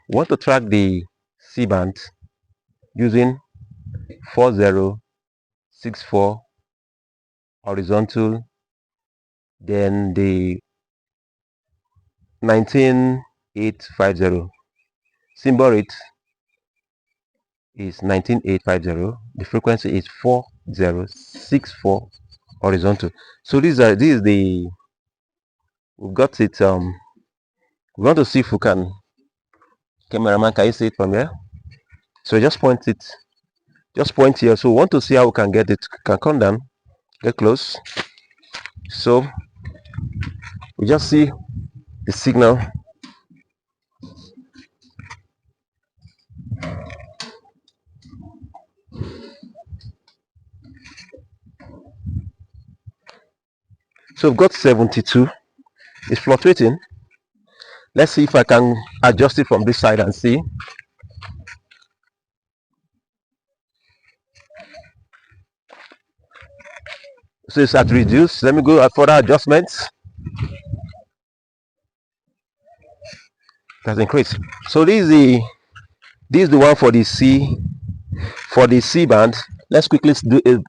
We want to track the C-band using 4064 horizontal, then the 19850. Symbol rate is 19850. The frequency is 4064 horizontal. So this is the, we've got it. We want to see if we can, cameraman, can you see it from here? So just point it, just point here. So we want to see how we can get it. Can come down, get close. So we just see the signal. So we've got 72. It's fluctuating. Let's see if I can adjust it from this side and see. So it's at reduce. Let me go at further adjustments. It has increased. So this is the one for the C band. Let's quickly do a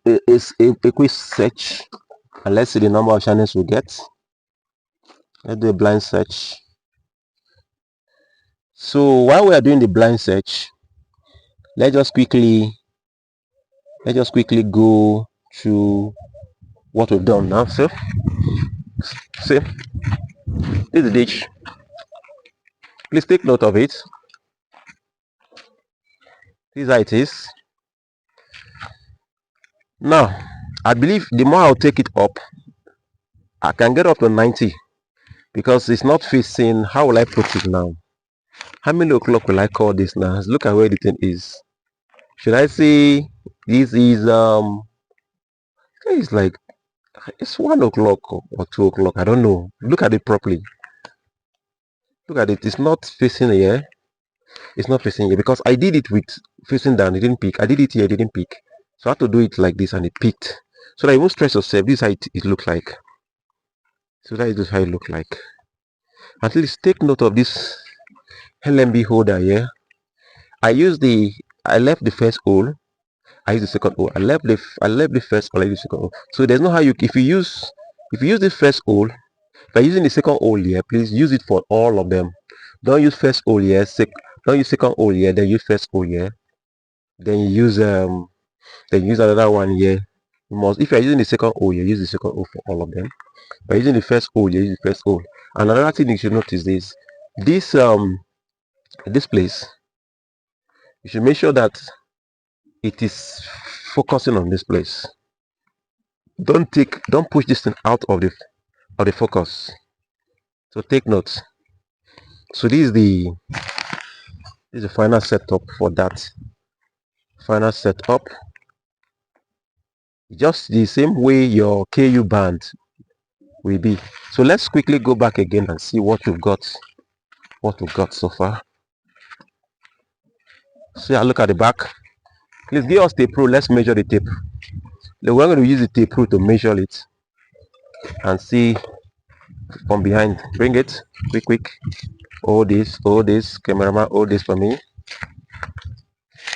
quick search and let's see the number of channels we get. Let's do a blind search. So while we are doing the blind search, let's just quickly go through what we've done now. So see, this is the ditch. Please take note of it. This is how it is. Now I believe the more I'll take it up, I can get up to 90 because it's not facing. How will I put it now? How many o'clock will I call this now? Let's look at where the thing is. Should I say this is it's like, it's 1 o'clock or 2 o'clock, I don't know. Look at it properly. Look at it. It's not facing here. It's not facing here because I did it with facing down. It didn't peak. I did it here. It didn't peak. So I had to do it like this and it peaked. So that you won't stress yourself. This is how it looks like. So that is how it looks like. At least take note of this LMB holder here. I left the first hole. I use the second hole. I left the first hole. I use the second hole. So there's no how you, if you use the first hole, by using the second hole here, please use it for all of them. Don't use first hole here, don't use second hole here, then use first hole here, then you use another one here. You must, if you're using the second hole here, use the second hole for all of them. By using the first hole here, use the first hole. Another thing you should notice is this place, you should make sure that it is focusing on this place. Don't push this thing out of the focus. So take note. So this is the final setup for that. Final setup. Just the same way your KU band will be. So let's quickly go back again and see what we've got. What we've got so far. So I look at the back. Please give us tape rule. Let's measure the tape. We're going to use the tape rule to measure it and see from behind. Bring it quick. Hold this cameraman, hold this for me.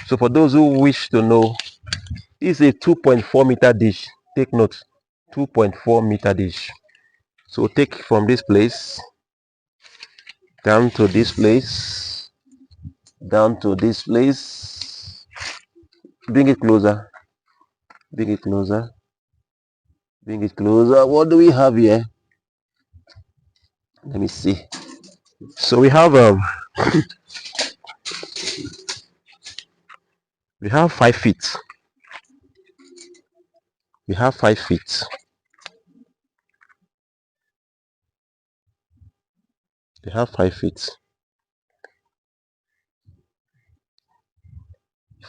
So for those who wish to know, this is a 2.4 meter dish. Take note, 2.4 meter dish. So take from this place down to this place, down to this place. Bring it closer. Bring it closer. Bring it closer. What do we have here? Let me see. So we have we have 5 feet. We have 5 feet. We have 5 feet.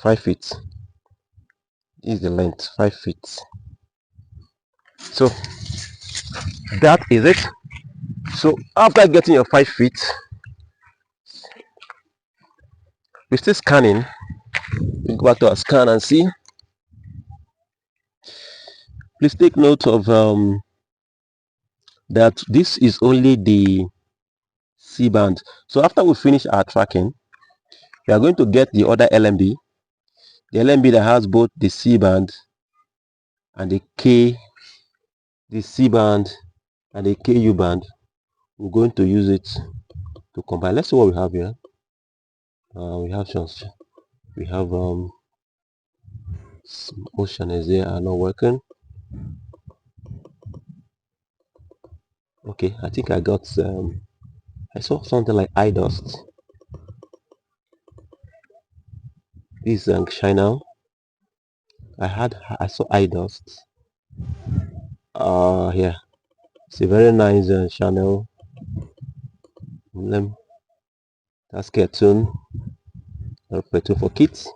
5 feet. This is the length. 5 feet. So that is it. So after getting your 5 feet, we're still scanning. We go back to our scan and see. Please take note of that this is only the C band. So after we finish our tracking, We are going to get the other LMB, the LMB that has both the C band and the C band and the KU band. We're going to use it to combine. Let's see what we have here. We have chance. We have most channels here are not working. Okay, I think I got I saw something like iDost. This is China. I saw iDost. Yeah, it's a very nice channel. That's cartoon for kids.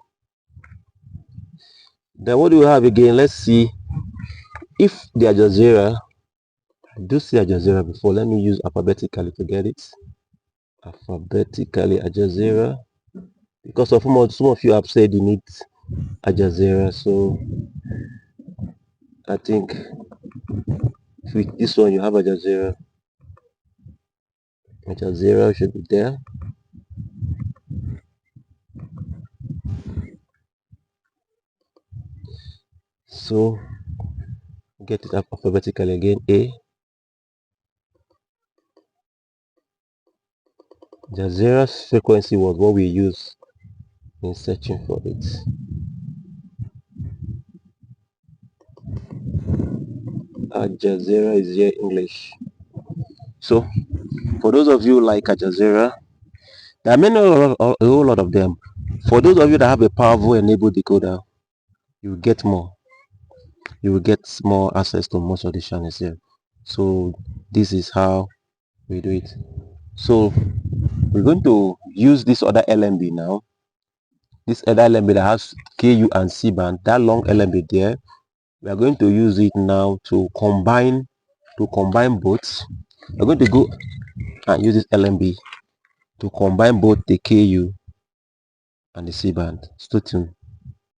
Then what do we have again? Let's see if the Jazeera. I do see Jazeera before. Let me use alphabetically to get it. Alphabetically Jazeera, because of some of you have said you need Jazeera, so I think with this one you have Jazeera. Jazeera should be there. So get it up alphabetically again. A. Jazeera's frequency was what we use in searching for it. Jazeera is here English. So for those of you like Jazeera, there are a whole lot of them. For those of you that have a powerful enabled decoder, you will get more. You will get more access to most of the channels here. So this is how we do it. So we're going to use this other LMB now. This other LMB that has KU and C band, that long LMB there, we are going to use it now to combine both. We're going to go and use this LMB to combine both the KU and the C band. Stay tuned.